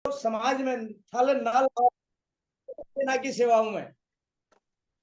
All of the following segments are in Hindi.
समाज में थल नल और सेना की सेवाओं में,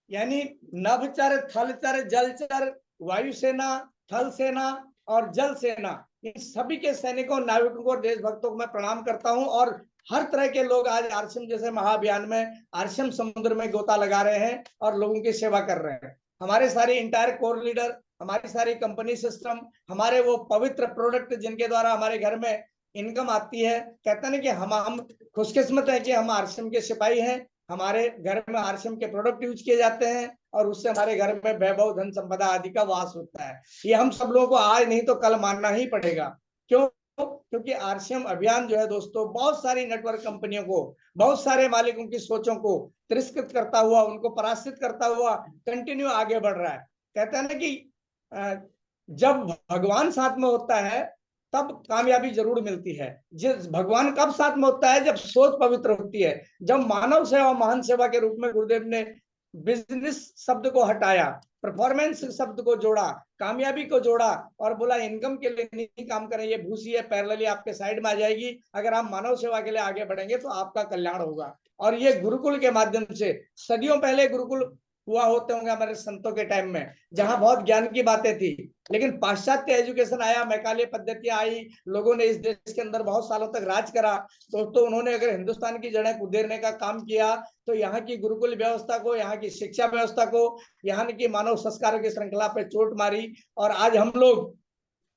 यानी नभचर, थलचर, जलचर, वायुसेना, थल सेना और जल सेना, इन सभी के सैनिकों, नाविकों और देशभक्तों को मैं प्रणाम करता हूं। और हर तरह के लोग आज आरसीएम जैसे महाअभियान में आरसीएम समुद्र में गोता लगा रहे हैं और लोगों की सेवा कर रहे हैं। हमारे सारे इंटायर कोर लीडर, हमारी सारी कंपनी सिस्टम, हमारे वो पवित्र प्रोडक्ट जिनके द्वारा हमारे घर में इनकम आती है, कहते हैं कि हम खुशकिस्मत है कि हम आरसीएम के सिपाही हैं। हमारे घर में आरसीएम के प्रोडक्ट यूज किए जाते हैं और उससे हमारे घर में वैभव, धन संपदा आदि का वास होता है। ये हम सब लोगों को आज नहीं तो कल मानना ही पड़ेगा। क्यों? क्योंकि आरसीएम अभियान जो है दोस्तों, बहुत सारी नेटवर्क कंपनियों को, बहुत सारे मालिकों की सोचों को तिरस्कृत करता हुआ, उनको परास्तित करता हुआ कंटिन्यू आगे बढ़ रहा है। कहते हैं ना कि जब भगवान साथ में होता है तब कामयाबी जरूर मिलती है। जिस भगवान कब साथ में होता है? जब सोच पवित्र होती है। जब मानव सेवा महान सेवा के रूप में गुरुदेव ने बिजनेस शब्द को हटाया, परफॉर्मेंस शब्द को जोड़ा, कामयाबी को जोड़ा और बोला इनकम के लिए नहीं काम करें, ये भूसी है, पैरेलली आपके साइड में आ जाएगी। अगर आप मानव सेवा के लिए आगे बढ़ेंगे तो आपका कल्याण होगा। और ये गुरुकुल के माध्यम से, सदियों पहले गुरुकुल हुआ होते होंगे हमारे संतों के टाइम में, जहां बहुत ज्ञान की बातें थी। लेकिन पाश्चात्य एजुकेशन आया, मैकाले पद्धतियां आई, लोगों ने इस देश के अंदर बहुत सालों तक राज करा। तो उन्होंने अगर हिंदुस्तान की जड़ें कुदेरने का काम किया तो यहाँ की गुरुकुल व्यवस्था को, यहाँ की शिक्षा व्यवस्था को, यहाँ की मानव संस्कारों की श्रृंखला पे चोट मारी। और आज हम लोग,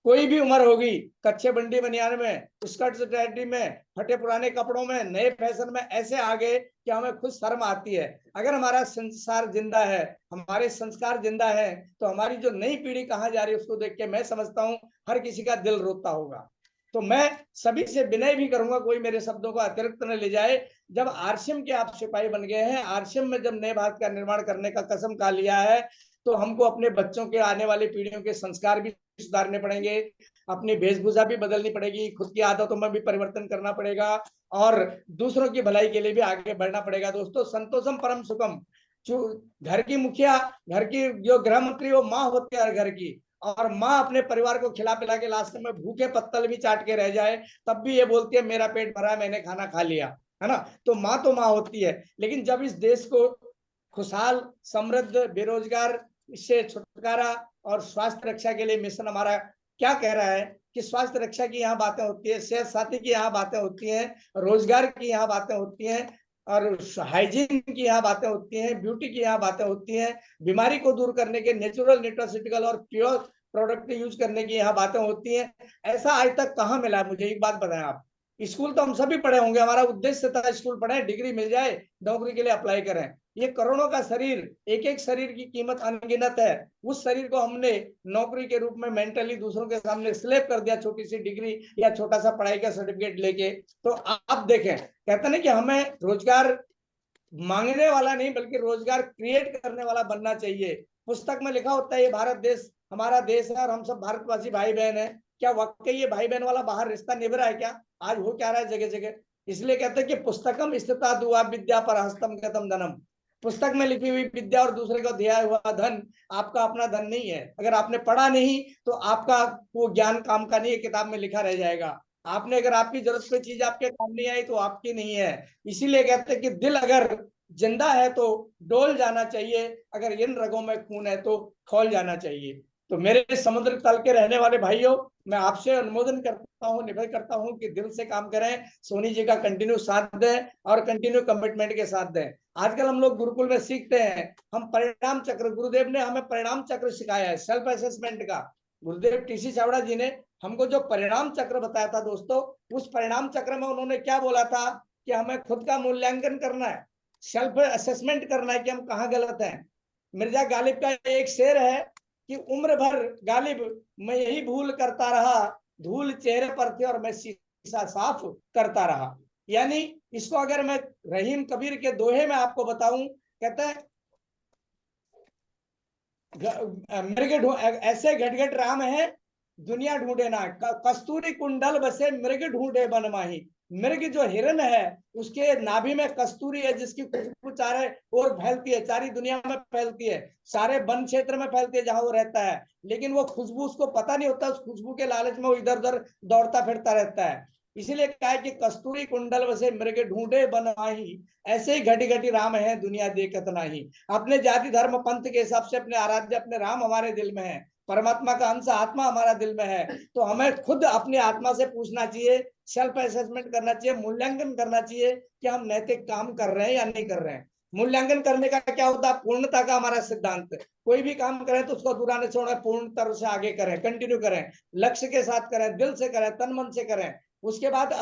कोई भी उम्र होगी, कच्चे बंडी बनियान में, स्कर्ट सोसाइटी में, फटे पुराने कपड़ों में, नए फैशन में ऐसे आ गए कि हमें खुद शर्म आती है। अगर हमारा संसार जिंदा है, हमारे संस्कार जिंदा है, तो हमारी जो नई पीढ़ी कहाँ जा रही है उसको देख के मैं समझता हूँ हर किसी का दिल रोता होगा। तो मैं सभी से विनय भी करूंगा, कोई मेरे शब्दों को अतिरिक्त न ले जाए। जब आरसीएम के आप सिपाही बन गए हैं, आरसीएम में जब नए भारत का निर्माण करने का कसम खा लिया है, तो हमको अपने बच्चों के, आने वाली पीढ़ियों के संस्कार भी सुधारने पड़ेंगे, अपनी वेशभूषा भी बदलनी पड़ेगी, खुद की आदतों में भी परिवर्तन करना पड़ेगा और दूसरों की भलाई के लिए भी आगे बढ़ना पड़ेगा। दोस्तों, संतोषम परम सुखम। जो घर की मुखिया, घर की जो गृह मंत्री, वो माँ होती है घर की, और माँ अपने परिवार को खिला पिला के लास्ट में भूखे पत्तल भी चाट के रह जाए तब भी ये बोलती है मेरा पेट भरा, मैंने खाना खा लिया, है ना। तो माँ होती है। लेकिन जब इस देश को खुशहाल, समृद्ध, बेरोजगार से छुटकारा और स्वास्थ्य रक्षा के लिए मिशन हमारा क्या कह रहा है कि स्वास्थ्य रक्षा की यहाँ बातें होती है, सेहत साथी की यहाँ बातें होती हैं, रोजगार की यहाँ बातें होती हैं, और हाइजीन की यहाँ बातें होती हैं, ब्यूटी की यहाँ बातें होती हैं, बीमारी को दूर करने के नेचुरल, न्यूट्रास्यूटिकल और प्योर प्रोडक्ट यूज करने की यहाँ बातें होती हैं। ऐसा आज तक कहाँ मिला? मुझे एक बात बताएं आप। स्कूल तो हम सभी पढ़े होंगे, हमारा उद्देश्य था स्कूल पढ़े, डिग्री मिल जाए, नौकरी के लिए अप्लाई करें। ये करोड़ों का शरीर, एक एक शरीर की कीमत अनगिनत है। उस शरीर को हमने नौकरी के रूप में मेंटली दूसरों के सामने स्लेव कर दिया, छोटी सी डिग्री या छोटा सा पढ़ाई का सर्टिफिकेट लेके। तो आप देखें, कहते हैं कि हमें रोजगार मांगने वाला नहीं बल्कि रोजगार क्रिएट करने वाला बनना चाहिए। पुस्तक में लिखा होता है ये भारत देश हमारा देश है और हम सब भारतवासी भाई बहन है। क्या वाकई ये भाई बहन वाला बाहर रिश्ता निभ रहा है क्या? आज हो क्या रहा है जगह जगह। इसलिए कहते हैं कि पुस्तकम स्थिता दुआ विद्या पर हस्तम गतम धनम। पुस्तक में लिखी हुई विद्या और दूसरे को दिया हुआ धन आपका अपना धन नहीं है। अगर आपने पढ़ा नहीं तो आपका वो ज्ञान काम का नहीं है, किताब में लिखा रह जाएगा। आपने, अगर आपकी जरूरत पे चीज आपके काम नहीं आई तो आपकी नहीं है। इसीलिए कहते हैं कि दिल अगर जिंदा है तो डोल जाना चाहिए, अगर इन रगों में खून है तो खोल जाना चाहिए। तो मेरे समुद्र तल के रहने वाले भाइयों, मैं आपसे अनुमोदन करता हूँ, निवेदन करता हूँ कि दिल से काम करें, सोनी जी का कंटिन्यू साथ दें और कंटिन्यू कमिटमेंट के साथ दें। आजकल हम लोग गुरुकुल में सीखते हैं, हम परिणाम चक्र, गुरुदेव ने हमें परिणाम चक्र सिखाया है, सेल्फ असेसमेंट का। गुरुदेव टीसी चावड़ा जी ने हमको जो परिणाम चक्र बताया था दोस्तों, उस परिणाम चक्र में उन्होंने क्या बोला था कि हमें खुद का मूल्यांकन करना है, सेल्फ असेसमेंट करना है कि हम कहाँ गलत हैं। मिर्जा गालिब का एक शेर है कि उम्र भर गालिब मैं यही भूल करता रहा, धूल चेहरे पर थी और मैं शीशा साफ करता रहा। यानी इसको अगर मैं रहीम कबीर के दोहे में आपको बताऊं, कहता है मृग ऐसे घटघट राम है दुनिया ढूंढे ना, कस्तूरी कुंडल बसे मृग ढूंढे बन माही। मृग जो हिरन है उसके नाभि में कस्तूरी है जिसकी खुशबू चारे और फैलती है, सारी दुनिया में फैलती है, सारे वन क्षेत्र में फैलती है जहां वो रहता है। लेकिन वो खुशबू उसको पता नहीं होता, उस खुशबू के लालच में वो इधर उधर दौड़ता फिरता रहता है। इसीलिए कहा है कि कस्तूरी कुंडल वसे मृग ढूंढे बन माही, ऐसे ही घटी घटी राम है दुनिया देखत नाही। अपने जाति धर्म पंथ के हिसाब से अपने आराध्य अपने राम हमारे दिल में है, परमात्मा का अंश आत्मा हमारा दिल में है। तो हमें खुद अपनी आत्मा से पूछना चाहिए, सेल्फ असेसमेंट करना चाहिए, मूल्यांकन करना चाहिए कि हम नैतिक काम कर रहे हैं या नहीं कर रहे हैं। मूल्यांकन करने का क्या होता है? पूर्णता का हमारा सिद्धांत। कोई भी काम करें तो उसको अधूरा नहीं छोड़े, पूर्ण तरह से आगे करें, कंटिन्यू करें, लक्ष्य के साथ करें, दिल से करें, तन मन से करें। उसके बाद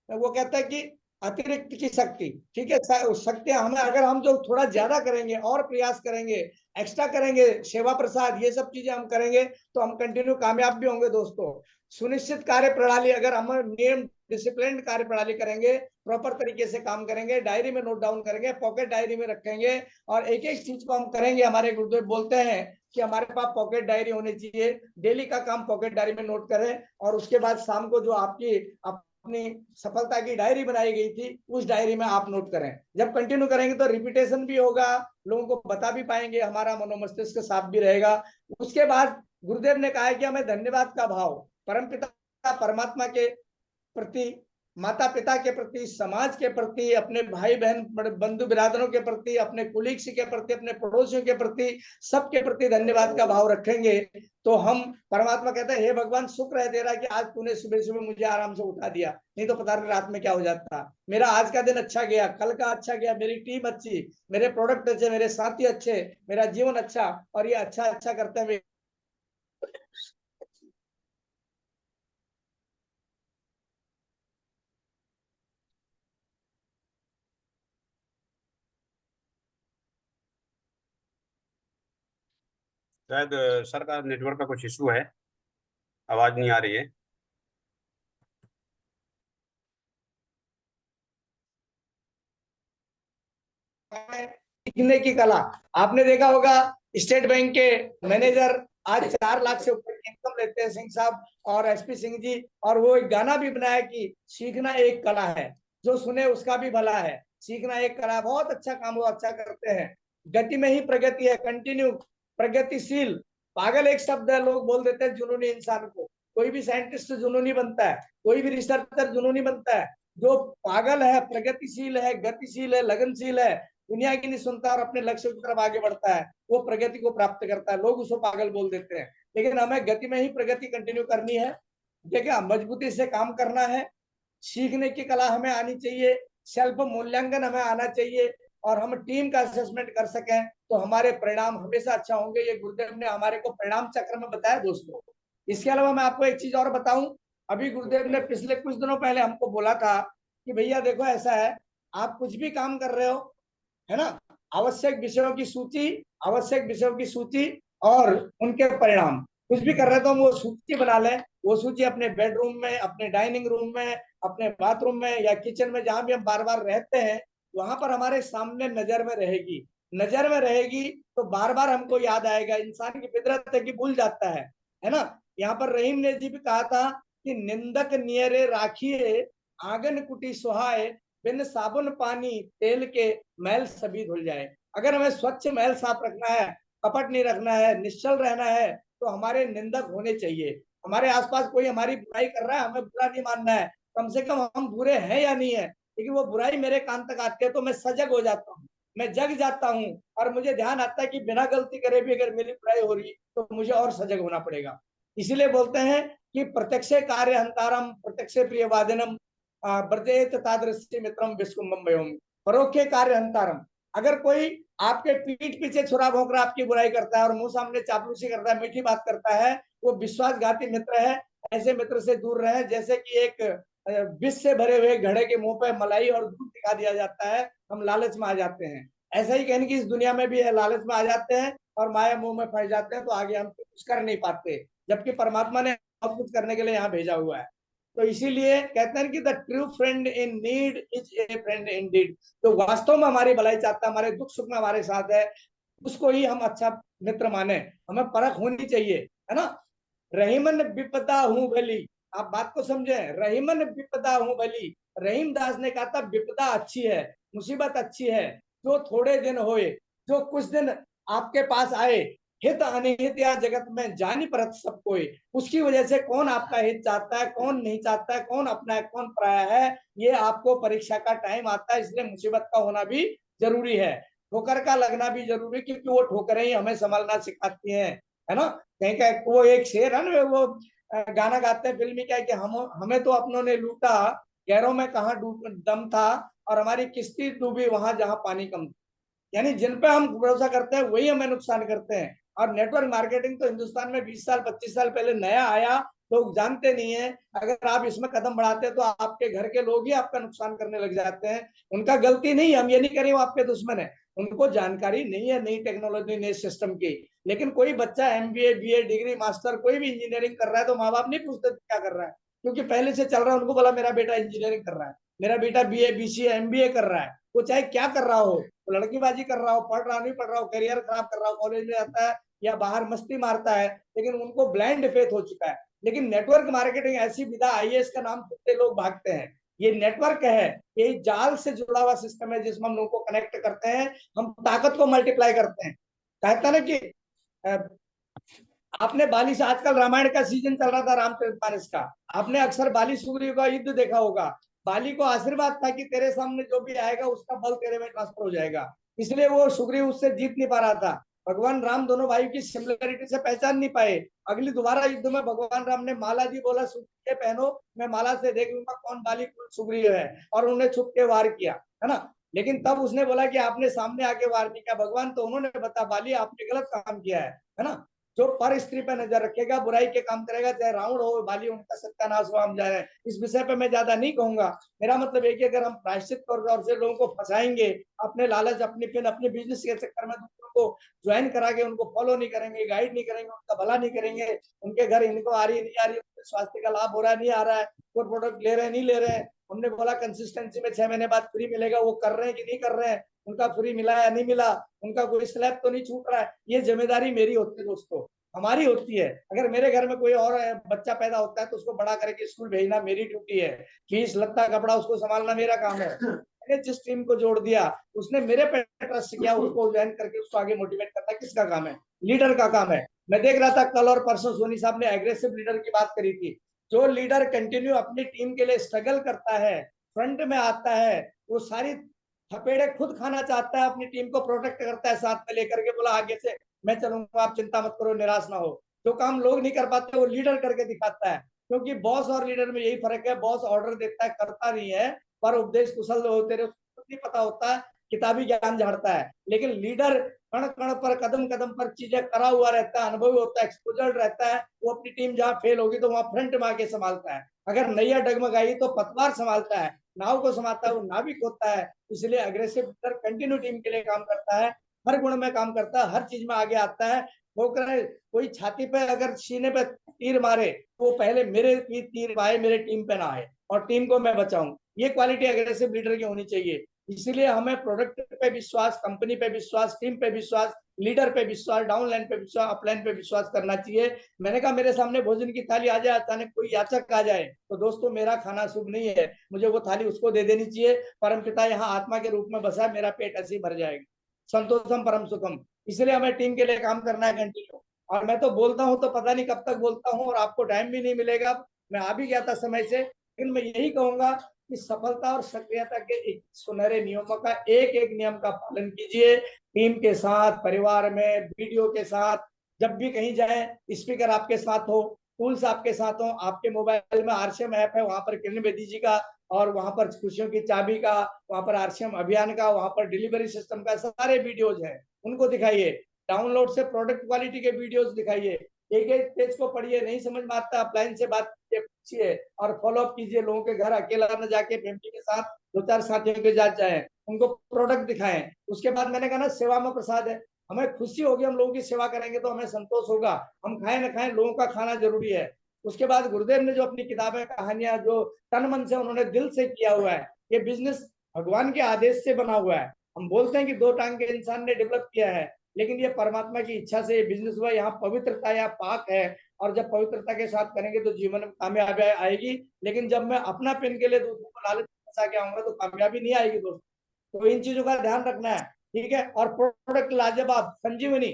वो कहता है कि अतिरिक्त की शक्ति, ठीक है, शक्ति हमें अगर हम जो थोड़ा ज्यादा करेंगे और प्रयास करेंगे, एक्स्ट्रा करेंगे, सेवा प्रसाद ये सब चीजें हम करेंगे तो हम कंटिन्यू कामयाब भी होंगे दोस्तों। सुनिश्चित कार्य प्रणाली, अगर हम नियम डिसिप्लिन कार्य प्रणाली करेंगे, प्रॉपर तरीके से काम करेंगे, डायरी में नोट डाउन करेंगे, पॉकेट डायरी में रखेंगे और एक एक चीज को हम करेंगे। हमारे गुरुदेव बोलते हैं कि हमारे पास पॉकेट डायरी होनी चाहिए, डेली का काम पॉकेट डायरी में नोट करें और उसके बाद शाम को जो आपकी अपनी सफलता की डायरी बनाई गई थी उस डायरी में आप नोट करें। जब कंटिन्यू करेंगे तो रिपीटेशन भी होगा, लोगों को बता भी पाएंगे, हमारा मनोमस्तिष्क साफ भी रहेगा। उसके बाद गुरुदेव ने कहा है कि हमें धन्यवाद का भाव परमपिता परमात्मा के प्रति, माता पिता के प्रति, समाज के प्रति, अपने भाई बहन बंधु बिरादरों के प्रति, अपने कुलीग्स के प्रति, अपने पड़ोसियों के प्रति, सबके प्रति धन्यवाद का भाव रखेंगे तो हम, परमात्मा कहते हैं हे भगवान शुक्र है तेरा कि आज तूने सुबह सुबह मुझे आराम से उठा दिया, नहीं तो पता नहीं रात में क्या हो जाता। मेरा आज का दिन अच्छा गया, कल का अच्छा गया, मेरी टीम अच्छी, मेरे प्रोडक्ट अच्छे, मेरे साथी अच्छे, मेरा जीवन अच्छा, और ये अच्छा अच्छा करते हुए शायद सर का नेटवर्क का कुछ इशू है, आवाज नहीं आ रही है। सीखने की कला। आपने देखा होगा स्टेट बैंक के मैनेजर आज 4 लाख से ऊपर की इनकम लेते हैं, सिंह साहब और एसपी सिंह जी, और वो एक गाना भी बनाया कि सीखना एक कला है, जो सुने उसका भी भला है। सीखना एक कला, बहुत अच्छा काम वो अच्छा करते हैं। गति में ही प्रगति है, कंटिन्यू, प्रगतिशील। पागल एक शब्द है, लोग बोल देते हैं जुनूनी इंसान को। कोई भी साइंटिस्ट जुनूनी बनता है, कोई भी रिसर्चर जुनूनी बनता है। जो पागल है, प्रगतिशील है, गतिशील है, लगनशील है, दुनिया की नहीं सुनता और अपने लक्ष्य की तरफ आगे बढ़ता है, वो प्रगति को प्राप्त करता है। लोग उसको पागल बोल देते हैं, लेकिन हमें गति में ही प्रगति कंटिन्यू करनी है। देखिए, मजबूती से काम करना है, सीखने की कला हमें आनी चाहिए, सेल्फ मूल्यांकन हमें आना चाहिए, और हम टीम का असेसमेंट कर सकें तो हमारे परिणाम हमेशा अच्छा होंगे। ये गुरुदेव ने हमारे को परिणाम चक्र में बताया दोस्तों। इसके अलावा मैं आपको एक चीज और बताऊं, अभी गुरुदेव ने पिछले कुछ दिनों पहले हमको बोला था कि भैया देखो ऐसा है, आप कुछ भी काम कर रहे हो, है ना, आवश्यक विषयों की सूची, आवश्यक विषयों की सूची और उनके परिणाम, कुछ भी कर रहे तो हम वो सूची बना लें। वो सूची अपने बेडरूम में, अपने डाइनिंग रूम में, अपने बाथरूम में या किचन में, जहां भी हम बार बार रहते हैं, वहां पर हमारे सामने नजर में रहेगी। नजर में रहेगी तो बार बार हमको याद आएगा। इंसान की फितरत है कि भूल जाता है ना। यहाँ पर रहीम ने जी भी कहा था कि निंदक नियरे राखिए, आंगन कुटी सुहाए, बिन साबुन पानी तेल के मैल सभी धुल जाए। अगर हमें स्वच्छ महल साफ रखना है, कपट नहीं रखना है, निश्चल रहना है, तो हमारे निंदक होने चाहिए। हमारे आसपास कोई हमारी बुराई कर रहा है, हमें बुरा नहीं मानना है, कम से कम हम बुरे हैं या नहीं है, लेकिन वो बुराई मेरे कान तक आती है तो मैं सजग हो जाता हूँ, मैं जग जाता हूँ, और मुझे ध्यान आता है कि बिना गलती करे भी अगर मेरी बुराई हो रही तो मुझे और सजग होना पड़ेगा। इसीलिए बोलते हैं कि प्रत्यक्ष कार्य हंतारम प्रत्यक्ष प्रिय वादनम ब्रजेत तादृश्य मित्रम विस्कुंभम, परोक्ष कार्य हंतारम। अगर कोई आपके पीठ पीछे छुरा भोंक रहा आपकी बुराई करता है और मुंह सामने चापलूसी करता है, मीठी बात करता है, वो विश्वासघाती मित्र है। ऐसे मित्र से दूर रहे। जैसे कि एक विष से भरे हुए घड़े के मुंह पे मलाई और दूध दिखा दिया जाता है, हम लालच में आ जाते हैं। ऐसा ही कहने की इस दुनिया में भी है, लालच में आ जाते हैं और माया मुंह में फंस जाते हैं, तो आगे हम कुछ कर नहीं पाते, जबकि परमात्मा ने बहुत कुछ करने के लिए यहाँ भेजा हुआ है। तो इसीलिए कहते हैं कि the true friend in need is a friend in deed. तो वास्तव में हमारी भलाई चाहता है, हमारे दुख सुख में हमारे साथ है, उसको ही हम अच्छा मित्र माने। हमें परख होनी चाहिए, है ना। रहीमन विपदा हूं भली, आप बात को समझे, रहीमन विपदा हूं भली। रहीम दास ने कहा था विपदा अच्छी है, मुसीबत अच्छी है, जो थोड़े दिन होए, जो कुछ दिन आपके पास आए, हित अनिहित या जगत में जानी परत सब कोई। उसकी वजह से कौन आपका हित चाहता है, कौन नहीं चाहता है, कौन अपना है, कौन पराया है, ये आपको परीक्षा का टाइम आता है। इसलिए मुसीबत का होना भी जरूरी है, ठोकर का लगना भी जरूरी, क्योंकि वो ठोकरें ही हमें संभलना सिखाती हैं, है ना। कहीं का वो एक शेर है ना, वो गाना गाते हैं फिल्मी, क्या है कि हमें तो अपनों ने लूटा, गैरों में कहाँ दम था, और हमारी किश्ती डूबी वहां जहां पानी कम था। यानी जिन पे हम भरोसा करते हैं वही हमें नुकसान करते हैं। और नेटवर्क मार्केटिंग तो हिंदुस्तान में 20 साल 25 साल पहले नया आया, लोग जानते नहीं है। अगर आप इसमें कदम बढ़ाते हैं तो आपके घर के लोग ही आपका नुकसान करने लग जाते हैं। उनका गलती नहीं, हम ये नहीं करें वो आपके दुश्मन है, उनको जानकारी नहीं है नई टेक्नोलॉजी नए सिस्टम की। लेकिन कोई बच्चा MBA BA डिग्री मास्टर कोई भी इंजीनियरिंग कर रहा है तो माँ बाप नहीं पूछते क्या कर रहा है, क्योंकि पहले से चल रहा है। उनको बोला मेरा बेटा इंजीनियरिंग कर रहा है, मेरा बेटा BA BCA MBA कर रहा है, वो चाहे क्या कर रहा हो, वो लड़कीबाजी कर रहा हो, पढ़ रहा नहीं पढ़ रहा हो, करियर खराब कर रहा हो, कॉलेज में आता है या बाहर मस्ती मारता है, लेकिन उनको ब्लाइंड फेथ हो चुका है। लेकिन नेटवर्क मार्केटिंग ऐसी विधा आई है, इसका नाम सुनते लोग भागते हैं। ये नेटवर्क है, ये जाल से जुड़ा हुआ सिस्टम है जिसमें हम लोगों को कनेक्ट करते हैं, हम ताकत को मल्टीप्लाई करते हैं। कहता ना कि आपने बाली से, आजकल रामायण का सीजन चल रहा था रामचरितमानस का, आपने अक्सर बाली सुग्रीव का युद्ध देखा होगा। बाली को आशीर्वाद था कि तेरे सामने जो भी आएगा उसका बल तेरे में ट्रांसफर हो जाएगा, इसलिए वो सुग्रीव उससे जीत नहीं पा रहा था। भगवान राम दोनों भाई की सिमिलरिटी से पहचान नहीं पाए। अगली दोबारा युद्ध में भगवान राम ने माला दी, बोला सुग्रीव पहनो, मैं माला से देख लूंगा कौन बाली कौन सुग्रीव है, और उन्होंने छुप के वार किया, है ना। लेकिन तब उसने बोला कि आपने सामने आके वार नहीं किया भगवान, तो उन्होंने बता बाली आपने गलत काम किया है ना। जो पर स्त्री पे नजर रखेगा, बुराई के काम करेगा, चाहे रावण हो बाली, उनका सत्यानाश हो, हम जा रहे हैं। इस विषय पे मैं ज्यादा नहीं कहूंगा। मेरा मतलब है कि अगर हम प्रायश्चित तौर से लोगों को फंसाएंगे, अपने लालच अपनी पिन अपने बिजनेस के चक्कर में दूसरों को ज्वाइन करा के उनको फॉलो नहीं करेंगे, गाइड नहीं करेंगे, उनका भला नहीं करेंगे, उनके घर इनको आ रही नहीं आ रही, उनके स्वास्थ्य का लाभ हो रहा है नहीं आ रहा है, कोई प्रोडक्ट ले रहे हैं नहीं ले रहे हैं, हमने बोला कंसिस्टेंसी में 6 महीने बाद फ्री मिलेगा, वो कर रहे हैं कि नहीं कर रहे हैं, उनका फ्री मिला या नहीं मिला, उनका कोई स्लैब तो नहीं छूट रहा है। ये जिम्मेदारी मेरी होती है दोस्तों, हमारी होती है। अगर मेरे घर में कोई और बच्चा पैदा होता है तो उसको बड़ा करके स्कूल भेजना मेरी ड्यूटी है, फीस लत्ता कपड़ा उसको संभालना मेरा काम है। मैंने जिस टीम को जोड़ दिया उसने मेरे पे ट्रस्ट किया, उसको ज्वाइन करके उसको आगे मोटिवेट करना किसका काम है? लीडर का काम है। मैं देख रहा था कल और परसों सोनी साहब ने एग्रेसिव लीडर की बात करी थी। जो लीडर कंटिन्यू अपनी टीम के लिए स्ट्रगल करता है, फ्रंट में आता है, वो सारी थपेड़े खुद खाना चाहता है, अपनी टीम को प्रोटेक्ट करता है, साथ में लेकर के बोला आगे से मैं चलूंगा, आप चिंता मत करो, निराश ना हो। जो काम लोग नहीं कर पाते वो लीडर करके दिखाता है, क्योंकि बॉस और लीडर में यही फर्क है, बॉस ऑर्डर देता है करता नहीं है, पर उपदेश कुशल होते रहे उसको नहीं पता होता है, किताबी ज्ञान झाड़ता है। लेकिन लीडर कण कण पर कदम कदम पर चीजें करा हुआ रहता है, अनुभवी होता है, एक्सपोजर रहता है, वो अपनी टीम जहां फेल होगी तो वहां फ्रंट में आके संभालता है। अगर नैया डगमगाई तो पतवार संभालता है, नाव को संभालता है वो नाविक होता है। इसलिए अग्रेसिव लीडर कंटिन्यू टीम के लिए काम करता है, हर गुण में काम करता है, हर चीज में आगे आता है। वो करे कोई छाती पे अगर सीने पे तीर मारे तो वो पहले मेरे तीर आए, मेरे टीम पे ना आए, और टीम को मैं बचाऊं। ये क्वालिटी अग्रेसिव लीडर की होनी चाहिए। इसलिए हमें प्रोडक्ट पे विश्वास, कंपनी पे विश्वास, टीम पे विश्वास, लीडर पे विश्वास, डाउनलाइन पे विश्वास, अपलाइन पे विश्वास करना चाहिए। मैंने कहा मेरे सामने भोजन की थाली आ जाए, अचानक कोई याचक आ जाए तो दोस्तों मेरा खाना शुभ नहीं है, मुझे वो थाली उसको दे देनी चाहिए। परम पिता यहाँ आत्मा के रूप में बसा है, मेरा पेट ऐसे ही भर जाएगा, संतोषम परम सुखम। इसलिए हमें टीम के लिए काम करना है कंटिन्यू। और मैं तो बोलता हूँ तो पता नहीं कब तक बोलता हूँ, और आपको टाइम भी नहीं मिलेगा, मैं आ भी गया था समय से, लेकिन मैं यही कहूंगा कि सफलता और सक्रियता के सुनहरे नियमों का एक एक नियम का पालन कीजिए, टीम के साथ, परिवार में, वीडियो के साथ, जब भी कहीं जाए स्पीकर आपके साथ हो, टूल्स आपके साथ हो, आपके मोबाइल में आरसीएम ऐप है, वहां पर किरण बेदी जी का, और वहां पर खुशियों की चाबी का, वहां पर आरसीएम अभियान का, वहां पर डिलीवरी सिस्टम का सारे वीडियोज हैं, उनको दिखाइए। डाउनलोड से प्रोडक्ट क्वालिटी के वीडियोस दिखाइए, एक एक पेज को पढ़िए, नहीं समझ में आता अपलाइन से बात कीजिए, पूछिए और फॉलो अप कीजिए। लोगों के घर अकेला न जाके फैमिली के साथ 2-4 साथियों के साथ जाए, उनको प्रोडक्ट दिखाएं। उसके बाद मैंने कहा ना सेवा में प्रसाद है, हमें खुशी होगी, हम लोगों की सेवा करेंगे तो हमें संतोष होगा। हम खाएं न खाएं, लोगों का खाना जरूरी है। उसके बाद गुरुदेव ने जो अपनी किताबें कहानियां जो तन मन से उन्होंने दिल से किया हुआ है, ये बिजनेस भगवान के आदेश से बना हुआ है। हम बोलते हैं कि 2 टांग के इंसान ने डेवलप किया है, लेकिन ये परमात्मा की इच्छा से बिजनेस हुआ। यहाँ पवित्रता या पाक है, और जब पवित्रता के साथ करेंगे तो जीवन में कामयाबी आएगी। लेकिन जब मैं अपना पिन के लिए दूसरों को लालच फंसा के आऊंगा तो कामयाबी नहीं आएगी दोस्तों। तो इन चीजों का ध्यान रखना है, ठीक है। और प्रोडक्ट लाजवाब, संजीवनी,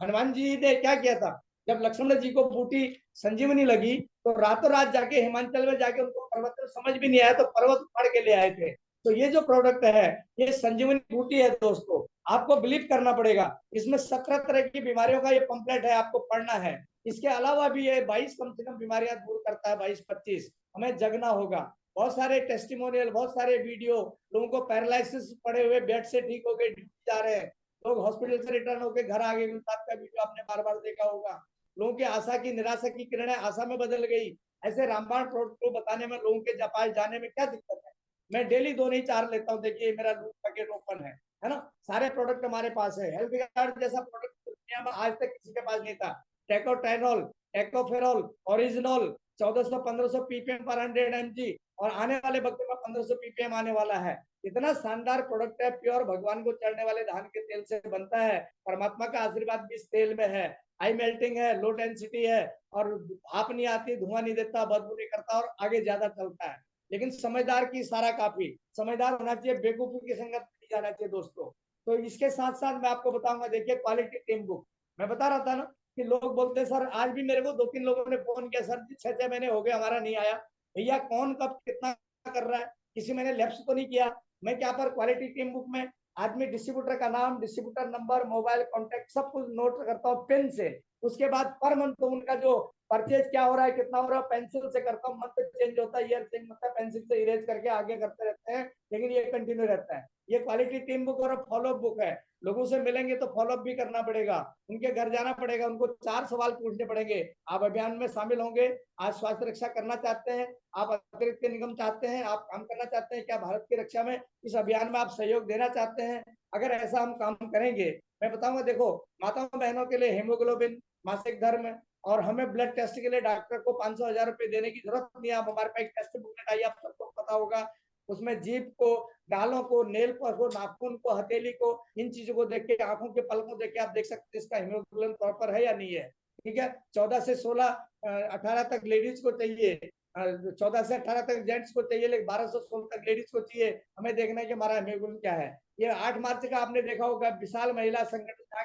हनुमान जी ने क्या किया था, जब लक्ष्मण जी को बूटी संजीवनी लगी तो रातों रात जाके हिमाचल में जाके उनको पर्वत में समझ भी नहीं आया तो पर्वत उखाड़ के ले आए थे। तो ये जो प्रोडक्ट है ये संजीवनी बूटी है दोस्तों, आपको बिलीव करना पड़ेगा। इसमें 17 तरह की बीमारियों का ये पंपलेट है, आपको पढ़ना है। इसके अलावा भी ये 22 कम से कम बीमारियां दूर करता है, 22-25। हमें जगना होगा। बहुत सारे टेस्टिमोनियल, बहुत सारे वीडियो, लोगों को पैरालिसिस पड़े हुए बेड से ठीक हो गए, जा रहे हैं लोग, हॉस्पिटल से रिटर्न होकर घर आ गए। आपका वीडियो आपने बार बार देखा होगा। लोगों की आशा की निराशा की किरणें आशा में बदल गई। ऐसे रामबाण प्रोडक्ट को बताने में, लोगों के पास जाने में क्या दिक्कत है। मैं डेली 2 नहीं 4 लेता हूँ। देखिए मेरा लूप पैकेट ओपन है ना। सारे प्रोडक्ट हमारे पास है। हेल्थ गार्ड जैसा प्रोडक्ट दुनिया में आज तक किसी के पास नहीं था। टेकोटेनॉल, टेकोफेरॉल, ओरिजिनल 1400-1500 पीपीएम पर 100 mg, और आने वाले वक्त में 1500 पीपीएम आने वाला है। इतना शानदार प्रोडक्ट है, प्योर भगवान को चढ़ने वाले धान के तेल से बनता है। परमात्मा का आशीर्वाद भी इस तेल में है। हाई मेल्टिंग है, लो डेंसिटी है, और भाप नहीं आती, धुआं नहीं देता, बदबू नहीं करता, और आगे ज्यादा चलता है। लेकिन समझदार की इशारा काफी, समझदार होना चाहिए, बेवकूफी की संगत नहीं जाना चाहिए दोस्तों। तो इसके साथ साथ मैं आपको बताऊंगा, देखिए क्वालिटी टीम बुक, मैं बता रहा था ना कि लोग बोलते हैं सर, आज भी मेरे को 2-3 लोगों ने फोन किया, सर 6-6 महीने हो गए हमारा नहीं आया। भैया कौन कब कितना कर रहा है, किसी मैंने लैप्स तो नहीं किया। मैं क्या पर क्वालिटी टीम बुक में आदमी डिस्ट्रीब्यूटर का नाम, डिस्ट्रीब्यूटर नंबर, मोबाइल कॉन्टेक्ट सब कुछ नोट करता हूँ पेन से। उसके बाद पर मंथ तो उनका जो परचेज क्या हो रहा है, कितना हो रहा है, पेंसिल से करता हूँ। मंथ चेंज होता है, ईयर चेंज होता है, पेंसिल से इरेज करके आगे करते रहते हैं, लेकिन ये कंटिन्यू रहता है। ये क्वालिटी टीम बुक और फॉलोअप बुक है। लोगों से मिलेंगे तो फॉलोअप भी करना पड़ेगा, उनके घर जाना पड़ेगा, उनको 4 सवाल पूछने पड़ेंगे। आप अभियान में शामिल होंगे, आज स्वास्थ्य रक्षा करना चाहते हैं, आप अतिरिक्त निगम चाहते हैं, आप काम करना चाहते हैं क्या भारत की रक्षा में, इस अभियान में आप सहयोग देना चाहते हैं, अगर ऐसा हम काम करेंगे, मैं बताऊंगा। देखो, माताओं बहनों के लिए हीमोग्लोबिन, मासिक धर्म, और हमें ब्लड टेस्ट के लिए डॉक्टर को 500-1000 रुपए देने की जरूरत नहीं है। आप हमारे पास एक टेस्ट बुकलेट आई, आप सबको पता होगा। उसमें जीभ को, गालों को, नेल पर को, नाखून को, हथेली को, इन चीजों को देख के, आंखों के पल को देख के आप देख सकते हैं इसका हीमोग्लोबिन प्रॉपर है या नहीं है। ठीक है, 14 से 16, 18 तक लेडीज को चाहिए, 14 से 18 तक जेंट्स को चाहिए, लेकिन 12 से 16 तक लेडीज को चाहिए। हमें देखना है कि हमारा हीमोग्लोबिन क्या है। ये 8 मार्च का आपने देखा होगा, विशाल महिला संगठन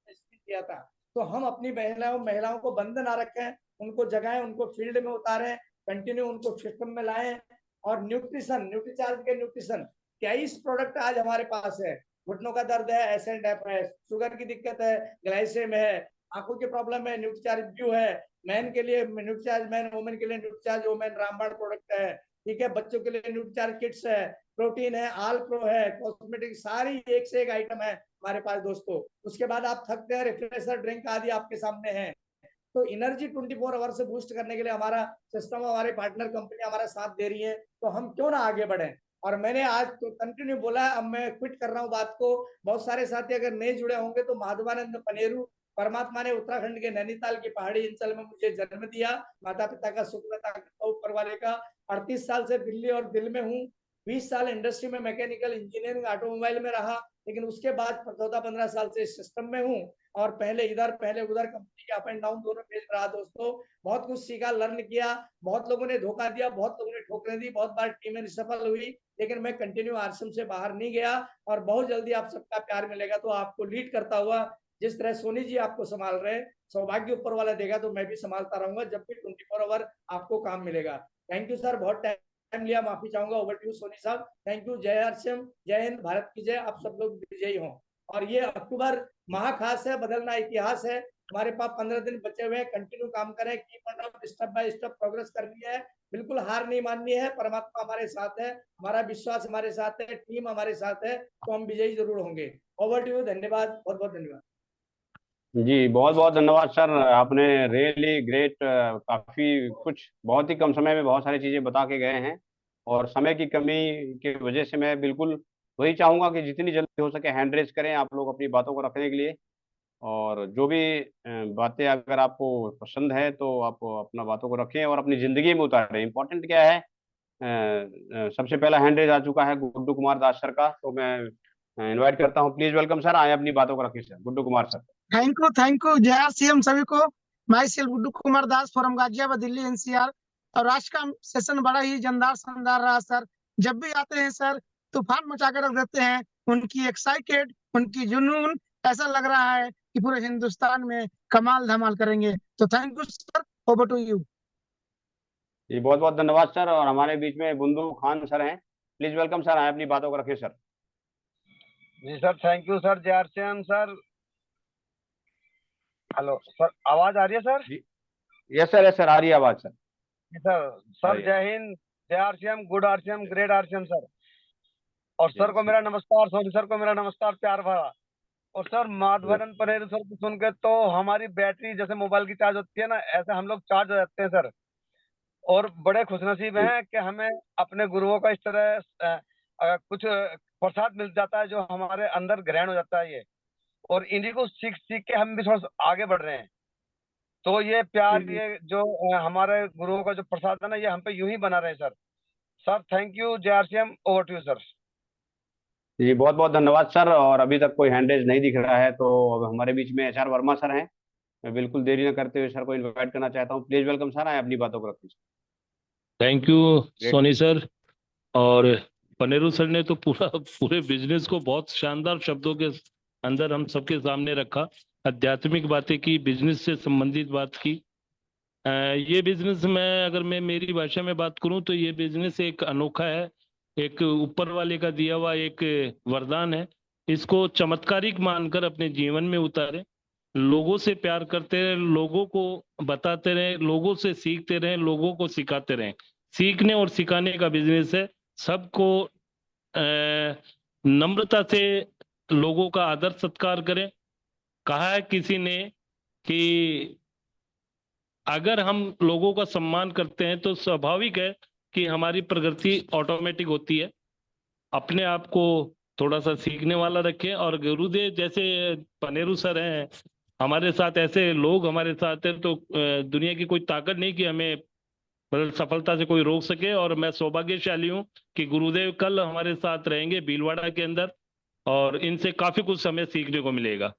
किया था। तो हम अपनी महिलाओं को बंद ना रखें, उनको जगाएं, उनको फील्ड में उतारें, कंटिन्यू उनको सिस्टम में लाएं। और न्यूट्रिशन, न्यूट्रीचार्ज के न्यूट्रिशन 23 प्रोडक्ट आज हमारे पास है। घुटनों का दर्द है, एसएनडेफ है, शुगर की दिक्कत है, ग्लाइसेम है, आंखों की प्रॉब्लम है, न्यूट्रीचार्ज व्यू है, मैन के लिए न्यूट्रीचार्ज मैन, वुमेन के लिए न्यूट्रीचार्ज वुमेन रामबाण प्रोडक्ट है। ठीक है, बच्चों के लिए न्यूट्रीचार्ज किट्स है, प्रोटीन है, आल प्रो है, कॉस्मेटिक, सारी एक से एक आइटम है हमारे पास दोस्तों। उसके बाद आप थकते हैं, रिफ्रेशर ड्रिंक आदि आपके सामने है। तो एनर्जी 24 आवर से बूस्ट करने के लिए हमारा सिस्टम, हमारे पार्टनर कंपनी हमारा साथ दे रही है, तो हम क्यों ना आगे बढ़े। और मैंने आज तो कंटिन्यू बोला, अब मैं क्विट कर रहा हूँ बात को। बहुत सारे साथी अगर नहीं जुड़े होंगे तो माधवानंद पनेरू, परमात्मा ने उत्तराखंड के नैनीताल की पहाड़ी अंचल में मुझे जन्म दिया, माता पिता का शुक्र अदा करता हूँ ऊपर वाले का। 38 साल से दिल्ली और दिल में हूँ। 20 साल इंडस्ट्री में मैकेनिकल इंजीनियरिंग ऑटोमोबाइल में रहा, लेकिन उसके बाद 14-15 साल से सिस्टम में हूँ। और पहले इधर पहले उधर कंपनी के अप एंड डाउन दोनों फेज रहा दोस्तों। बहुत कुछ सीखा, लर्न किया, बहुत लोगों ने धोखा दिया, बहुत लोगों ने ठोकरें दी, बहुत बार टीमें सफल हुई, लेकिन मैं कंटिन्यू आश्रम से बाहर नहीं गया। और बहुत जल्दी आप सबका प्यार मिलेगा। तो आपको लीड करता हुआ जिस तरह सोनी जी आपको संभाल रहे हैं, सौभाग्य ऊपर वाला देगा तो मैं भी संभालता रहूंगा जब भी 24 आवर आपको काम मिलेगा। थैंक यू सर, बहुत टाइम लिया, माफी चाहूंगा। ओवर टू यू सोनी साहब। Thank you. जय हरसिम, जय हिंद, भारत की जय। आप सब लोग विजयी हों। और ये अक्टूबर माह खास है, बदलना इतिहास है। हमारे पास 15 दिन बचे हुए हैं, कंटिन्यू काम करें, स्टेप बाय स्टेप प्रोग्रेस करनी है, बिल्कुल हार नहीं माननी है। परमात्मा हमारे साथ है, हमारा विश्वास हमारे साथ है, टीम हमारे साथ है, तो हम विजयी जरूर होंगे। Over to you. धन्यवाद, बहुत बहुत धन्यवाद। जी बहुत बहुत धन्यवाद सर, आपने रियली ग्रेट, काफ़ी कुछ बहुत ही कम समय में बहुत सारी चीज़ें बता के गए हैं। और समय की कमी की वजह से मैं बिल्कुल वही चाहूँगा कि जितनी जल्दी हो सके हैंड रेज करें आप लोग अपनी बातों को रखने के लिए। और जो भी बातें अगर आपको पसंद है तो आप अपना बातों को रखें और अपनी ज़िंदगी में उतारें। इम्पोर्टेंट क्या है, सबसे पहला हैंड रेज आ चुका है गुड्डू कुमार दास सर का, तो मैं इनवाइट करता हूँ। प्लीज वेलकम सर, आए अपनी बातों को रखिए sir, Guddu Kumar sir. Thank you जय सीएम सभी को। My self Guddu Kumar Das from Ghaziabad Delhi NCR. और आज का सेशन बड़ा ही जानदार शानदार रहा सर। जब भी आते हैं सर तूफान मचा कर रख देते हैं। उनकी एक्साइटेड, उनकी जुनून, ऐसा लग रहा है कि कि पूरे हिंदुस्तान में कमाल धमाल करेंगे। तो thank you sir, over to you. जी बहुत बहुत धन्यवाद सर। और हमारे बीच में बुंदू खान सर हैं, प्लीज वेलकम सर, आए अपनी बातों को रखिए सर। जी सर, थैंक यू सर, जय सर। हेलो सर, आवाज आ रही है सर? यस सर, आ रही है आवाज सर। जी सर, जय हिंद, जय RCM, good RCM, great RCM sir. और सर को मेरा नमस्कार, सोनी सर को मेरा नमस्कार प्यार भरा। और सर माधवरन पनेरू सर को सुन के तो हमारी बैटरी जैसे मोबाइल की चार्ज होती है ना, ऐसे हम लोग चार्ज हो जाते हैं सर। और बड़े खुशनसीब हैं कि हमें अपने गुरुओं का इस तरह कुछ प्रसाद मिल जाता है जो हमारे अंदर ग्रहण हो जाता है ये। और इन्हीं को सीख सीख के हम भी थोड़ा सा आगे बढ़ रहे हैं। तो ये प्यार, ये जो हमारे गुरुओं का जो प्रसाद है ना, ये हम पे यूं ही बना रहे सर। सर थैंक यू, जय RCM, over to you sir. जी बहुत बहुत धन्यवाद सर। और अभी तक कोई हैंड रेज नहीं दिख रहा है, तो अब हमारे बीच में HR वर्मा सर हैं। मैं बिल्कुल देरी न करते हुए सर को इनवाइट करना चाहता हूँ, प्लीज वेलकम सर, आए अपनी बातों को रखिए। Thank you Soni sir. और पनेरू सर ने तो पूरे बिजनेस को बहुत शानदार शब्दों के अंदर हम सबके सामने रखा, आध्यात्मिक बातें की, बिजनेस से संबंधित बात की। ये बिजनेस में अगर मैं मेरी भाषा में बात करूं तो ये बिजनेस एक अनोखा है, एक ऊपर वाले का दिया हुआ एक वरदान है। इसको चमत्कारिक मानकर अपने जीवन में उतारें, लोगों से प्यार करते रहे, लोगों को बताते रहे, लोगों से सीखते रहे, लोगों को सिखाते रहे। सीखने और सिखाने का बिजनेस है। सबको नम्रता से लोगों का आदर सत्कार करें। कहा है किसी ने कि अगर हम लोगों का सम्मान करते हैं तो स्वाभाविक है कि हमारी प्रगति ऑटोमेटिक होती है। अपने आप को थोड़ा सा सीखने वाला रखें। और गुरुदेव जैसे पनेरू सर हैं, हमारे साथ ऐसे लोग हमारे साथ हैं, तो दुनिया की कोई ताकत नहीं कि हमें मतलब सफलता से कोई रोक सके। और मैं सौभाग्यशाली हूँ कि गुरुदेव कल हमारे साथ रहेंगे भीलवाड़ा के अंदर, और इनसे काफी कुछ हमें सीखने को मिलेगा।